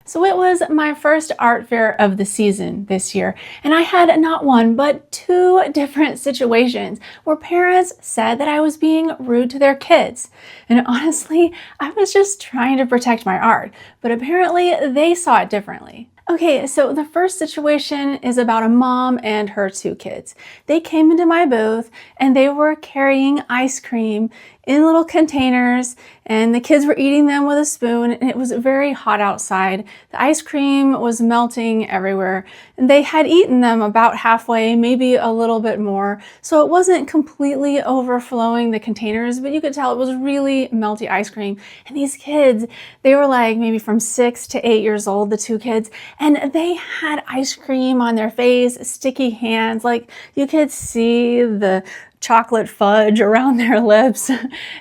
So it was my first art fair of the season this year, and I had not one, but two different situations where parents said that I was being rude to their kids. And honestly, I was just trying to protect my art, but apparently they saw it differently. Okay, so the first situation is about a mom and her two kids. They came into my booth and they were carrying ice cream in little containers, and the kids were eating them with a spoon, and it was very hot outside. The ice cream was melting everywhere, and they had eaten them about halfway, maybe a little bit more. So it wasn't completely overflowing the containers, but you could tell it was really melty ice cream. And these kids, they were like maybe from 6 to 8 years old, the two kids, and they had ice cream on their face, sticky hands, like you could see the chocolate fudge around their lips.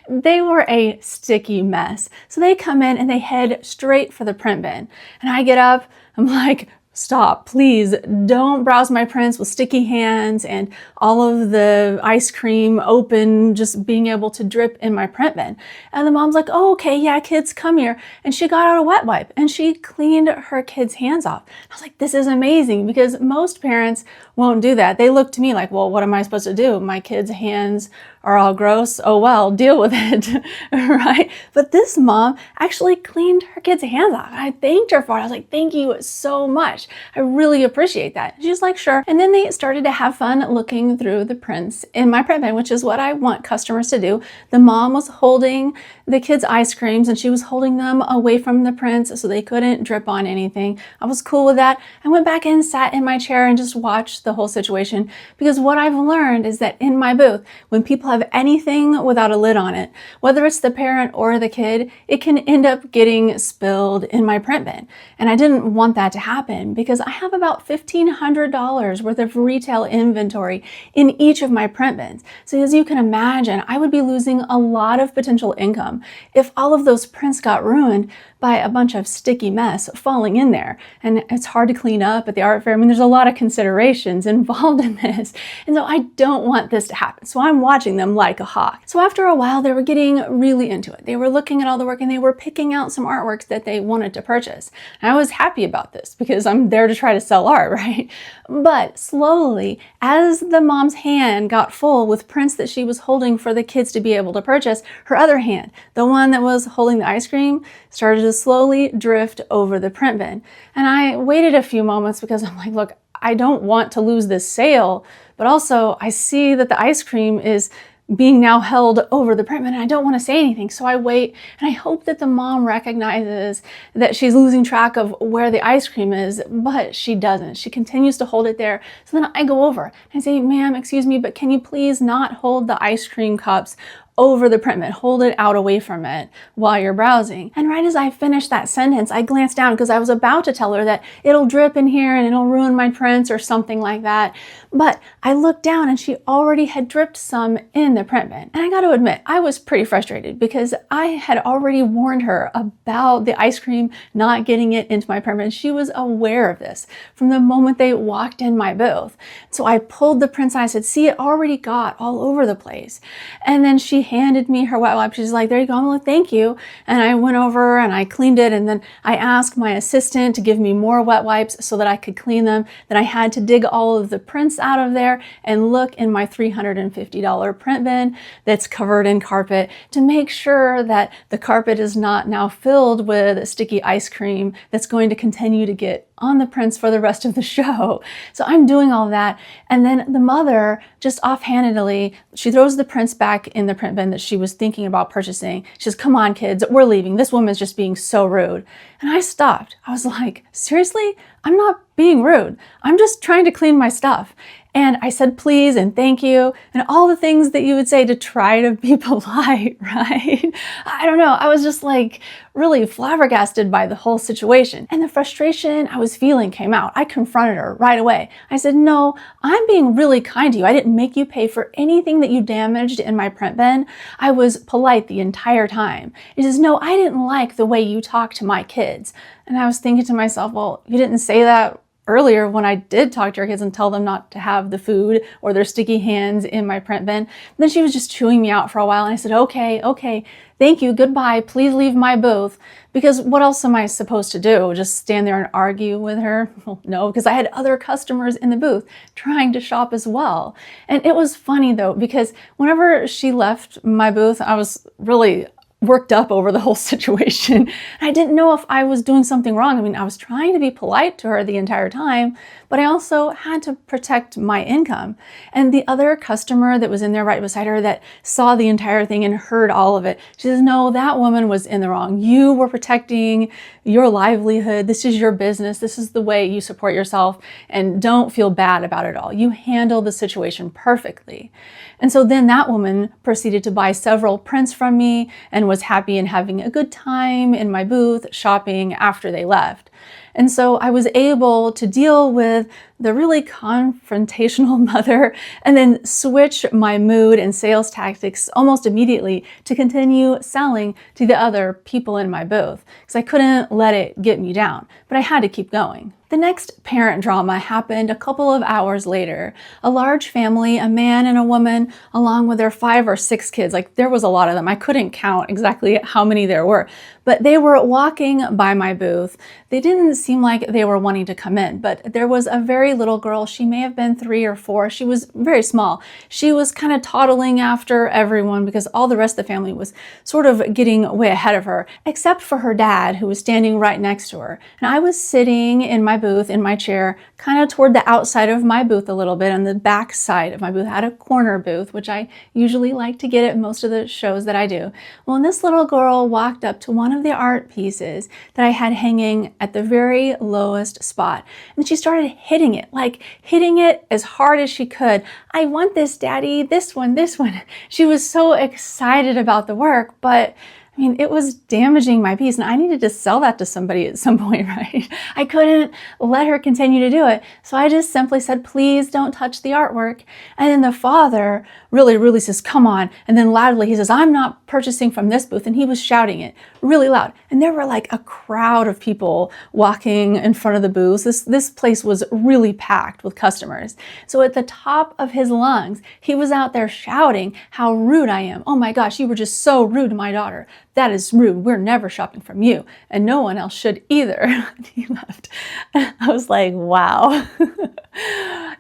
They were a sticky mess. So they come in and they head straight for the print bin. And I get up, I'm like, stop, please don't browse my prints with sticky hands and all of the ice cream open, just being able to drip in my print bin. And the mom's like, oh, okay, yeah, kids, come here. And she got out a wet wipe and she cleaned her kids' hands off. I was like, this is amazing, because most parents won't do that. They look to me like, well, what am I supposed to do? My kids' hands are all gross. Oh, well, deal with it, right? But this mom actually cleaned her kids' hands off. I thanked her for it. I was like, thank you so much. I really appreciate that. She's like, sure. And then they started to have fun looking through the prints in my print bin, which is what I want customers to do. The mom was holding the kids' ice creams and she was holding them away from the prints so they couldn't drip on anything. I was cool with that. I went back in, sat in my chair, and just watched the whole situation, because what I've learned is that in my booth, when people have anything without a lid on it, whether it's the parent or the kid, it can end up getting spilled in my print bin. And I didn't want that to happen, because I have about $1,500 worth of retail inventory in each of my print bins. So as you can imagine, I would be losing a lot of potential income if all of those prints got ruined by a bunch of sticky mess falling in there. And it's hard to clean up at the art fair. I mean, there's a lot of considerations involved in this. And so I don't want this to happen. So I'm watching them like a hawk. So after a while, they were getting really into it. They were looking at all the work and they were picking out some artworks that they wanted to purchase. And I was happy about this because I'm there to try to sell art, right? But slowly, as the mom's hand got full with prints that she was holding for the kids to be able to purchase, her other hand, the one that was holding the ice cream, started to slowly drift over the print bin. And I waited a few moments because I'm like, look, I don't want to lose this sale, but also I see that the ice cream is being now held over the print bin and I don't want to say anything. So I wait and I hope that the mom recognizes that she's losing track of where the ice cream is, but she doesn't. She continues to hold it there. So then I go over and I say, ma'am, excuse me, but can you please not hold the ice cream cups over the print bin? Hold it out away from it while you're browsing. And right as I finished that sentence, I glanced down because I was about to tell her that it'll drip in here and it'll ruin my prints or something like that. But I looked down and she already had dripped some in the print bin. And I got to admit, I was pretty frustrated because I had already warned her about the ice cream not getting it into my print bin. She was aware of this from the moment they walked in my booth. So I pulled the prints and I said, see, it already got all over the place. And then she handed me her wet wipe. She's like, there you go. I'm like, thank you. And I went over and I cleaned it. And then I asked my assistant to give me more wet wipes so that I could clean them. Then I had to dig all of the prints out of there and look in my $350 print bin that's covered in carpet to make sure that the carpet is not now filled with sticky ice cream that's going to continue to get on the prints for the rest of the show. So I'm doing all that. And then the mother, just offhandedly, she throws the prints back in the print bin that she was thinking about purchasing. She says, come on, kids, we're leaving. This woman's just being so rude. And I stopped. I was like, seriously? I'm not being rude. I'm just trying to clean my stuff. And I said, please, and thank you, and all the things that you would say to try to be polite, right? I don't know. I was just like really flabbergasted by the whole situation. And the frustration I was feeling came out. I confronted her right away. I said, no, I'm being really kind to you. I didn't make you pay for anything that you damaged in my print bin. I was polite the entire time. She says, no, I didn't like the way you talk to my kids. And I was thinking to myself, well, you didn't say that earlier when I did talk to her kids and tell them not to have the food or their sticky hands in my print bin. Then she was just chewing me out for a while, and I said, okay, thank you, goodbye, please leave my booth. Because what else am I supposed to do? Just stand there and argue with her? Well, no, because I had other customers in the booth trying to shop as well. And it was funny though, because whenever she left my booth, I was really worked up over the whole situation. I didn't know if I was doing something wrong. I mean, I was trying to be polite to her the entire time, but I also had to protect my income. And the other customer that was in there right beside her that saw the entire thing and heard all of it, she says, no, that woman was in the wrong. You were protecting your livelihood. This is your business. This is the way you support yourself, and don't feel bad about it all. You handled the situation perfectly. And so then that woman proceeded to buy several prints from me and was happy and having a good time in my booth shopping after they left. And so I was able to deal with the really confrontational mother and then switch my mood and sales tactics almost immediately to continue selling to the other people in my booth, because I couldn't let it get me down, but I had to keep going. The next parent drama happened a couple of hours later. A large family, a man and a woman, along with their 5 or 6 kids. Like, there was a lot of them. I couldn't count exactly how many there were, but they were walking by my booth. They didn't seem like they were wanting to come in, but there was a very little girl. She may have been 3 or 4. She was very small. She was kind of toddling after everyone because all the rest of the family was sort of getting way ahead of her, except for her dad, who was standing right next to her. And I was sitting in my booth, in my chair, kind of toward the outside of my booth a little bit, on the back side of my booth. I had a corner booth, which I usually like to get at most of the shows that I do. Well, and this little girl walked up to one of the art pieces that I had hanging at the very lowest spot. And she started hitting it, like hitting it as hard as she could. I want this, Daddy, this one, this one. She was so excited about the work, but I mean, it was damaging my piece, and I needed to sell that to somebody at some point, right? I couldn't let her continue to do it. So I just simply said, please don't touch the artwork. And then the father really says, come on. And then loudly, he says, I'm not purchasing from this booth. And he was shouting it really loud. And there were like a crowd of people walking in front of the booths. This place was really packed with customers. So at the top of his lungs, he was out there shouting how rude I am. Oh my gosh, you were just so rude to my daughter. That is rude. We're never shopping from you, and no one else should either. He left. I was like, wow.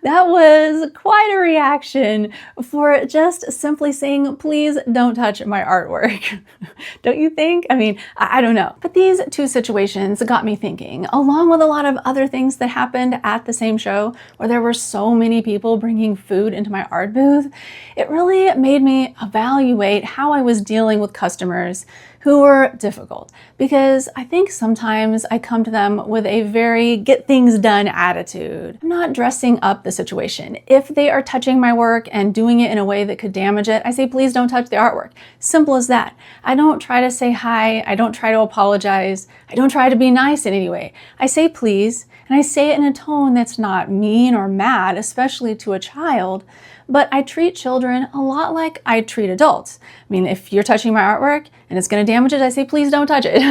That was quite a reaction for just simply saying, please don't touch my artwork. Don't you think? I mean, I don't know. But these 2 situations got me thinking, along with a lot of other things that happened at the same show where there were so many people bringing food into my art booth. It really made me evaluate how I was dealing with customers who were difficult, because I think sometimes I come to them with a very get things done attitude. I'm not dressing up the situation. If they are touching my work and doing it in a way that could damage it, I say, please don't touch the artwork. Simple as that. I don't try to say hi. I don't try to apologize. I don't try to be nice in any way. I say please, and I say it in a tone that's not mean or mad, especially to a child. But I treat children a lot like I treat adults. I mean, if you're touching my artwork and it's going to damage it, I say, please don't touch it.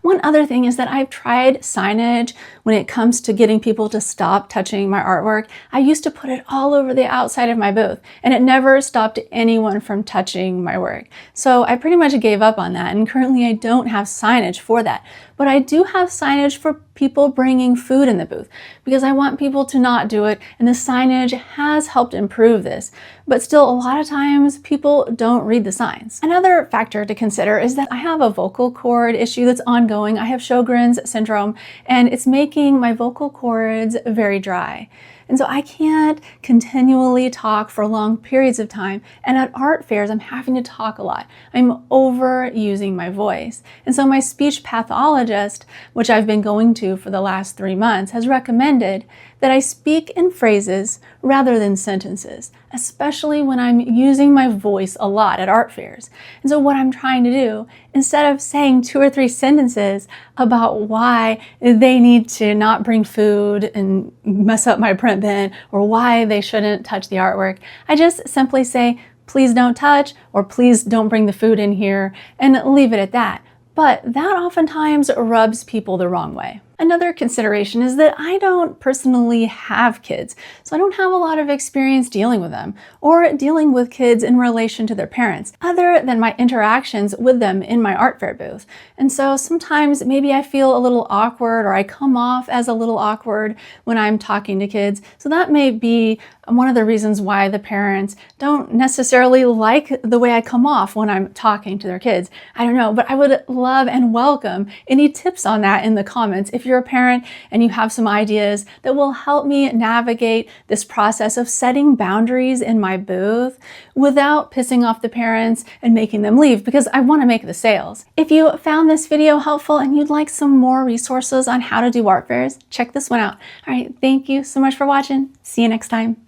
One other thing is that I've tried signage when it comes to getting people to stop touching my artwork. I used to put it all over the outside of my booth, and it never stopped anyone from touching my work. So I pretty much gave up on that, and currently I don't have signage for that. But I do have signage for people bringing food in the booth, because I want people to not do it, and the signage has helped improve this. But still, a lot of times people don't read the signs. Another factor to consider is that I have a vocal cord issue that's ongoing. I have Sjogren's syndrome, and it's making my vocal cords very dry. And so I can't continually talk for long periods of time. And at art fairs, I'm having to talk a lot. I'm overusing my voice. And so my speech pathologist, which I've been going to for the last 3 months, has recommended that I speak in phrases rather than sentences, especially when I'm using my voice a lot at art fairs. And so what I'm trying to do, instead of saying 2 or 3 sentences about why they need to not bring food and mess up my print bin, or why they shouldn't touch the artwork, I just simply say, please don't touch, or please don't bring the food in here, and leave it at that. But that oftentimes rubs people the wrong way. Another consideration is that I don't personally have kids, so I don't have a lot of experience dealing with them or dealing with kids in relation to their parents, other than my interactions with them in my art fair booth. And so sometimes maybe I feel a little awkward or I come off as a little awkward when I'm talking to kids. So that may be one of the reasons why the parents don't necessarily like the way I come off when I'm talking to their kids. I don't know, but I would love and welcome any tips on that in the comments if you're a parent and you have some ideas that will help me navigate this process of setting boundaries in my booth without pissing off the parents and making them leave, because I want to make the sales. If you found this video helpful and you'd like some more resources on how to do art fairs, check this one out. All right, thank you so much for watching. See you next time.